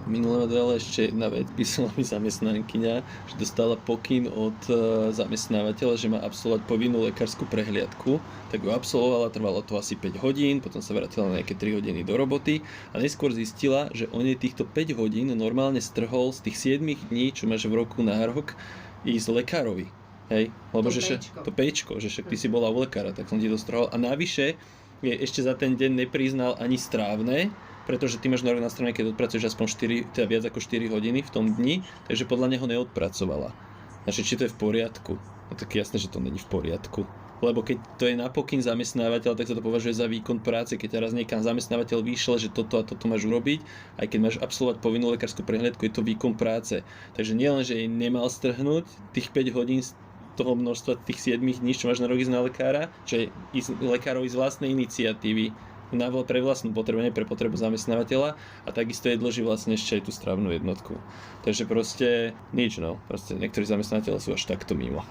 Minule ma dala ešte jedna vec, písala mi zamestnankyňa, že dostala pokyn od zamestnávateľa, že má absolvovať povinnú lekárskú prehliadku, tak ju absolvovala, trvalo to asi 5 hodín, potom sa vrátila na nejaké 3 hodiny do roboty a neskôr zistila, že on jej týchto 5 hodín normálne strhol z tých 7 dní, čo máš v roku na rok, ísť lekárovi. Hej, lebo to pečko, že však ty si bola u lekára, tak som ti to strhol. A navyše je ešte za ten deň nepriznal ani strávne, pretože ty máš na rok nastavené, keď odpracuješ aspoň 4, teda viac ako 4 hodiny v tom dni, takže podľa neho neodpracovala. Znači, či to je v poriadku? No tak jasné, že to není v poriadku. Lebo keď to je na pokyn zamestnávateľa, tak sa to považuje za výkon práce. Keď raz niekam zamestnávateľ vyšle, že toto a toto máš urobiť, aj keď máš absolvovať povinnú lekárskú prehliadku, je to výkon práce. Takže nielen, že jej nemal strhnúť tých 5 hodín z toho množstva tých 7 dní, čo máš na rok ísť na lekára, že ísť lekárovi z vlastnej iniciatívy, pre vlastnú potrebu, nie pre potrebu zamestnávateľa a takisto jej dlží vlastne ešte aj tú strávnu jednotku. Takže proste nič, no. Proste niektorí zamestnávateľe sú až takto mimo.